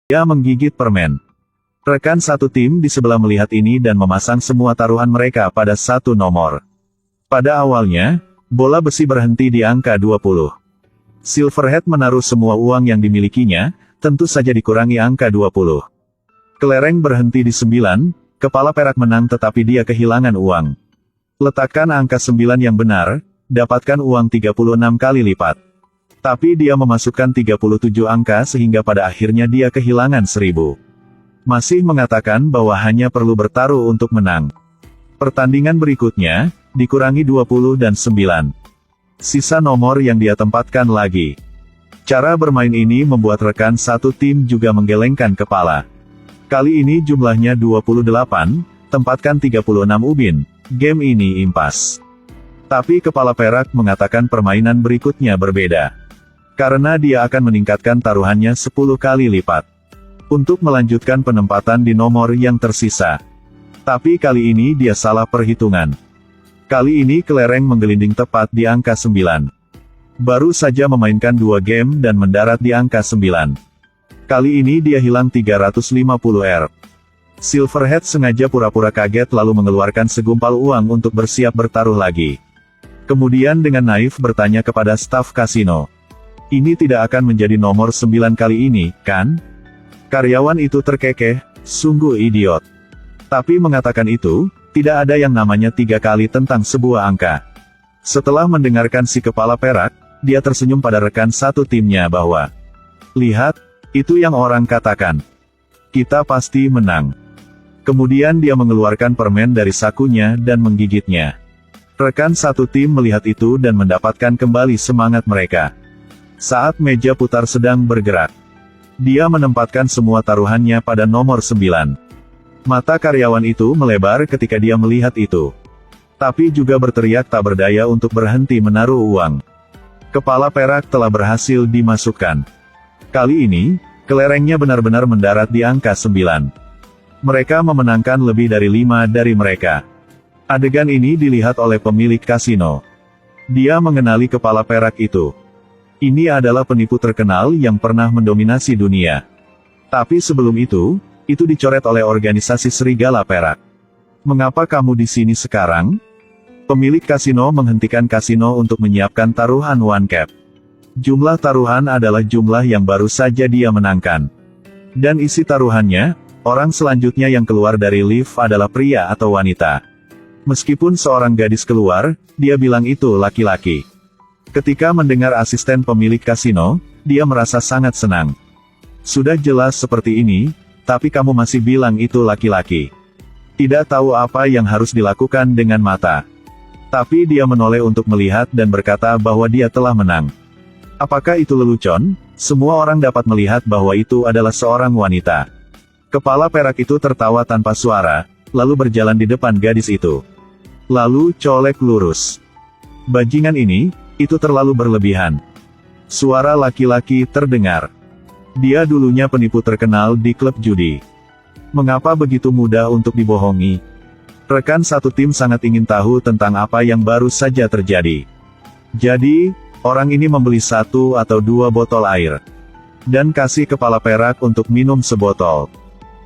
Dia menggigit permen. Rekan satu tim di sebelah melihat ini dan memasang semua taruhan mereka pada satu nomor. Pada awalnya, bola besi berhenti di angka 20. Silverhead menaruh semua uang yang dimilikinya, tentu saja dikurangi angka 20. Kelereng berhenti di 9, kepala perak menang tetapi dia kehilangan uang. Letakkan angka 9 yang benar, dapatkan uang 36 kali lipat. Tapi dia memasukkan 37 angka sehingga pada akhirnya dia kehilangan 1000. Masih mengatakan bahwa hanya perlu bertaruh untuk menang. Pertandingan berikutnya, dikurangi 20 dan 9. Sisa nomor yang dia tempatkan lagi. Cara bermain ini membuat rekan satu tim juga menggelengkan kepala. Kali ini jumlahnya 28, tempatkan 36 ubin, game ini impas. Tapi kepala perak mengatakan permainan berikutnya berbeda. Karena dia akan meningkatkan taruhannya 10 kali lipat. Untuk melanjutkan penempatan di nomor yang tersisa. Tapi kali ini dia salah perhitungan. Kali ini kelereng menggelinding tepat di angka 9. Baru saja memainkan 2 game dan mendarat di angka 9. Kali ini dia hilang 350 R. Silverhead sengaja pura-pura kaget lalu mengeluarkan segumpal uang untuk bersiap bertaruh lagi. Kemudian dengan naif bertanya kepada staf kasino. Ini tidak akan menjadi nomor 9 kali ini, kan? Karyawan itu terkekeh, sungguh idiot. Tapi mengatakan itu, tidak ada yang namanya 3 kali tentang sebuah angka. Setelah mendengarkan si kepala perak, dia tersenyum pada rekan satu timnya bahwa, lihat, itu yang orang katakan. Kita pasti menang. Kemudian dia mengeluarkan permen dari sakunya dan menggigitnya. Rekan satu tim melihat itu dan mendapatkan kembali semangat mereka. Saat meja putar sedang bergerak, dia menempatkan semua taruhannya pada nomor 9. Mata karyawan itu melebar ketika dia melihat itu. Tapi juga berteriak tak berdaya untuk berhenti menaruh uang. Kepala perak telah berhasil dimasukkan. Kali ini, kelerengnya benar-benar mendarat di angka 9. Mereka memenangkan lebih dari 5 dari mereka. Adegan ini dilihat oleh pemilik kasino. Dia mengenali kepala perak itu. Ini adalah penipu terkenal yang pernah mendominasi dunia. Tapi sebelum itu dicoret oleh organisasi Serigala Perak. Mengapa kamu di sini sekarang? Pemilik kasino menghentikan kasino untuk menyiapkan taruhan one cap. Jumlah taruhan adalah jumlah yang baru saja dia menangkan. Dan isi taruhannya, orang selanjutnya yang keluar dari lift adalah pria atau wanita. Meskipun seorang gadis keluar, dia bilang itu laki-laki. Ketika mendengar asisten pemilik kasino, dia merasa sangat senang. Sudah jelas seperti ini, tapi kamu masih bilang itu laki-laki. Tidak tahu apa yang harus dilakukan dengan mata. Tapi dia menoleh untuk melihat dan berkata bahwa dia telah menang. Apakah itu lelucon? Semua orang dapat melihat bahwa itu adalah seorang wanita. Kepala perak itu tertawa tanpa suara, lalu berjalan di depan gadis itu. Lalu colek lurus. Bajingan ini, itu terlalu berlebihan. Suara laki-laki terdengar. Dia dulunya penipu terkenal di klub judi. Mengapa begitu mudah untuk dibohongi? Rekan satu tim sangat ingin tahu tentang apa yang baru saja terjadi. Jadi, orang ini membeli 1 atau 2 botol air. Dan kasih kepala perak untuk minum sebotol.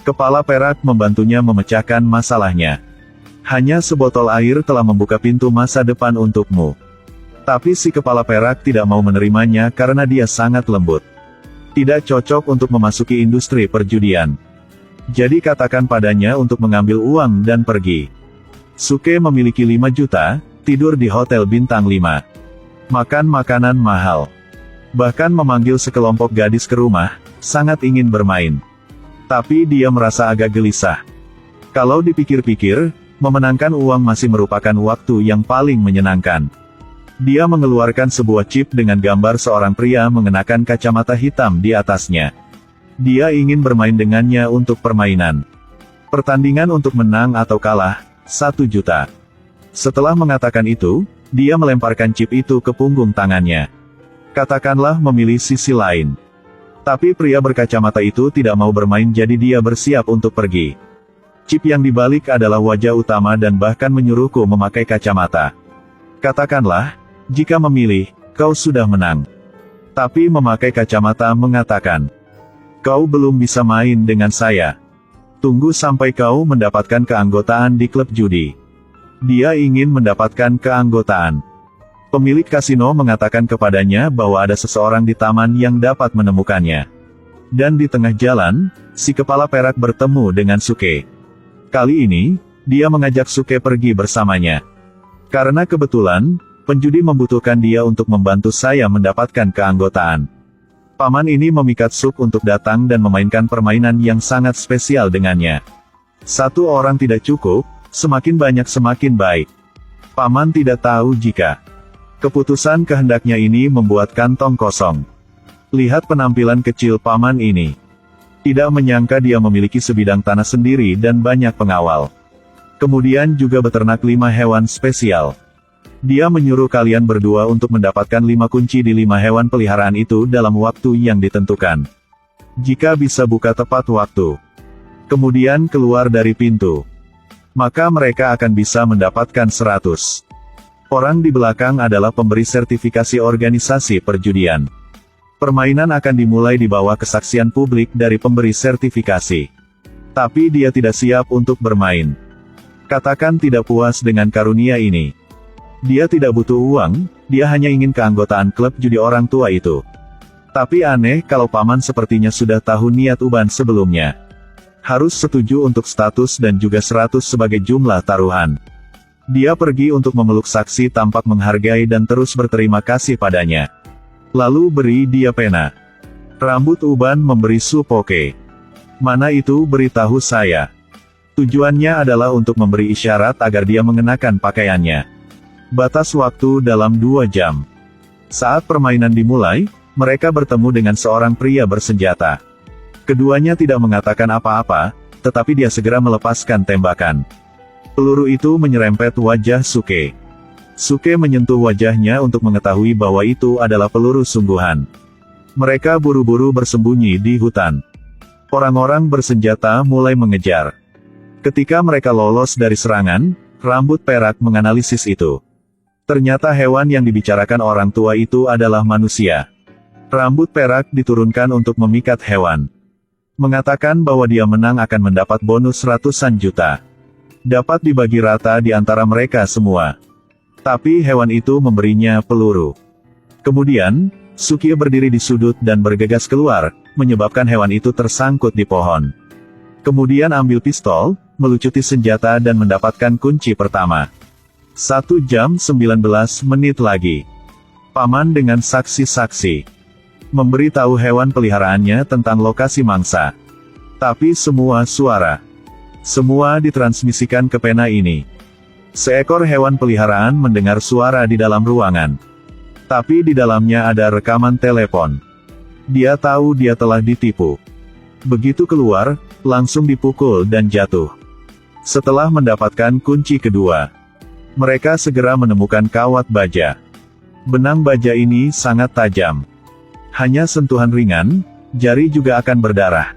Kepala perak membantunya memecahkan masalahnya. Hanya sebotol air telah membuka pintu masa depan untukmu. Tapi si kepala perak tidak mau menerimanya karena dia sangat lembut. Tidak cocok untuk memasuki industri perjudian. Jadi katakan padanya untuk mengambil uang dan pergi. Suke memiliki 5 juta, tidur di hotel bintang 5. Makan makanan mahal. Bahkan memanggil sekelompok gadis ke rumah, sangat ingin bermain. Tapi dia merasa agak gelisah. Kalau dipikir-pikir, memenangkan uang masih merupakan waktu yang paling menyenangkan. Dia mengeluarkan sebuah chip dengan gambar seorang pria mengenakan kacamata hitam di atasnya. Dia ingin bermain dengannya untuk permainan. Pertandingan untuk menang atau kalah, 1 juta. Setelah mengatakan itu, dia melemparkan chip itu ke punggung tangannya. Katakanlah memilih sisi lain. Tapi pria berkacamata itu tidak mau bermain jadi dia bersiap untuk pergi. Chip yang dibalik adalah wajah utama dan bahkan menyuruhku memakai kacamata. Katakanlah, jika memilih, kau sudah menang. Tapi memakai kacamata mengatakan, Kau belum bisa main dengan saya. Tunggu sampai kau mendapatkan keanggotaan di klub judi. Dia ingin mendapatkan keanggotaan. Pemilik kasino mengatakan kepadanya bahwa ada seseorang di taman yang dapat menemukannya. Dan di tengah jalan, si kepala perak bertemu dengan Suke. Kali ini, dia mengajak Suke pergi bersamanya. Karena kebetulan, penjudi membutuhkan dia untuk membantu saya mendapatkan keanggotaan. Paman ini memikat Suk untuk datang dan memainkan permainan yang sangat spesial dengannya. Satu orang tidak cukup, semakin banyak semakin baik. Paman tidak tahu jika keputusan kehendaknya ini membuat kantong kosong. Lihat penampilan kecil paman ini. Tidak menyangka dia memiliki sebidang tanah sendiri dan banyak pengawal. Kemudian juga beternak 5 hewan spesial. Dia menyuruh kalian berdua untuk mendapatkan 5 kunci di 5 hewan peliharaan itu dalam waktu yang ditentukan. Jika bisa buka tepat waktu, kemudian keluar dari pintu, maka mereka akan bisa mendapatkan 100. Orang di belakang adalah pemberi sertifikasi organisasi perjudian. Permainan akan dimulai di bawah kesaksian publik dari pemberi sertifikasi. Tapi dia tidak siap untuk bermain. Katakan tidak puas dengan karunia ini. Dia tidak butuh uang, dia hanya ingin keanggotaan klub judi orang tua itu. Tapi aneh kalau paman sepertinya sudah tahu niat Uban sebelumnya. Harus setuju untuk status dan juga 100 sebagai jumlah taruhan. Dia pergi untuk memeluk saksi tampak menghargai dan terus berterima kasih padanya. Lalu beri dia pena. Rambut Uban memberi Supoke. Mana itu beritahu saya. Tujuannya adalah untuk memberi isyarat agar dia mengenakan pakaiannya. Batas waktu dalam 2 jam. Saat permainan dimulai, mereka bertemu dengan seorang pria bersenjata. Keduanya tidak mengatakan apa-apa, tetapi dia segera melepaskan tembakan. Peluru itu menyerempet wajah Suke. Suke menyentuh wajahnya untuk mengetahui bahwa itu adalah peluru sungguhan. Mereka buru-buru bersembunyi di hutan. Orang-orang bersenjata mulai mengejar. Ketika mereka lolos dari serangan, rambut perak menganalisis itu. Ternyata hewan yang dibicarakan orang tua itu adalah manusia. Rambut perak diturunkan untuk memikat hewan. Mengatakan bahwa dia menang akan mendapat bonus ratusan juta. Dapat dibagi rata di antara mereka semua. Tapi hewan itu memberinya peluru. Kemudian, Sukie berdiri di sudut dan bergegas keluar, menyebabkan hewan itu tersangkut di pohon. Kemudian ambil pistol, melucuti senjata dan mendapatkan kunci pertama. 1 jam 19 menit lagi. Paman dengan saksi-saksi memberitahu hewan peliharaannya tentang lokasi mangsa. Tapi semua ditransmisikan ke pena ini. Seekor hewan peliharaan mendengar suara di dalam ruangan. Tapi di dalamnya ada rekaman telepon. Dia tahu dia telah ditipu. Begitu keluar, langsung dipukul dan jatuh. Setelah mendapatkan kunci kedua, mereka segera menemukan kawat baja. Benang baja ini sangat tajam. Hanya sentuhan ringan, jari juga akan berdarah.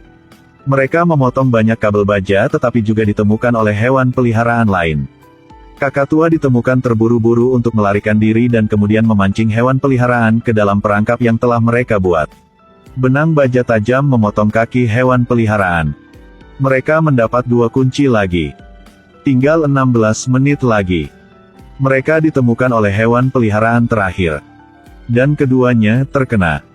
Mereka memotong banyak kabel baja tetapi juga ditemukan oleh hewan peliharaan lain. Kakak tua ditemukan terburu-buru untuk melarikan diri dan kemudian memancing hewan peliharaan ke dalam perangkap yang telah mereka buat. Benang baja tajam memotong kaki hewan peliharaan. Mereka mendapat 2 kunci lagi. Tinggal 16 menit lagi. Mereka ditemukan oleh hewan peliharaan terakhir. Dan keduanya terkena.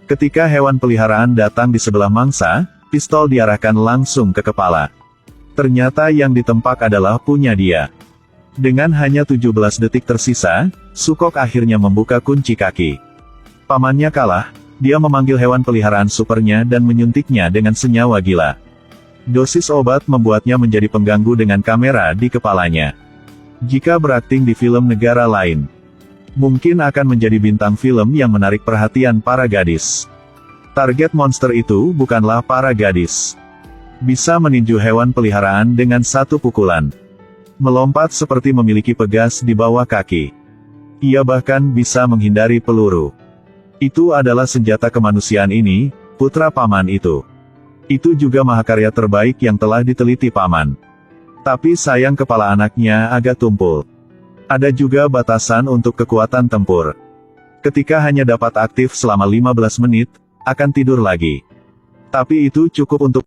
Ketika hewan peliharaan datang di sebelah mangsa, pistol diarahkan langsung ke kepala. Ternyata yang ditempak adalah punya dia. Dengan hanya 17 detik tersisa, Sukok akhirnya membuka kunci kaki. Pamannya kalah, dia memanggil hewan peliharaan supernya dan menyuntiknya dengan senyawa gila. Dosis obat membuatnya menjadi pengganggu dengan kamera di kepalanya. Jika berakting di film negara lain, mungkin akan menjadi bintang film yang menarik perhatian para gadis. Target monster itu bukanlah para gadis. Bisa meninju hewan peliharaan dengan 1 pukulan. Melompat seperti memiliki pegas di bawah kaki. Ia bahkan bisa menghindari peluru. Itu adalah senjata kemanusiaan ini, putra paman itu. Itu juga mahakarya terbaik yang telah diteliti paman. Tapi sayang kepala anaknya agak tumpul. Ada juga batasan untuk kekuatan tempur. Ketika hanya dapat aktif selama 15 menit, akan tidur lagi. Tapi itu cukup untuk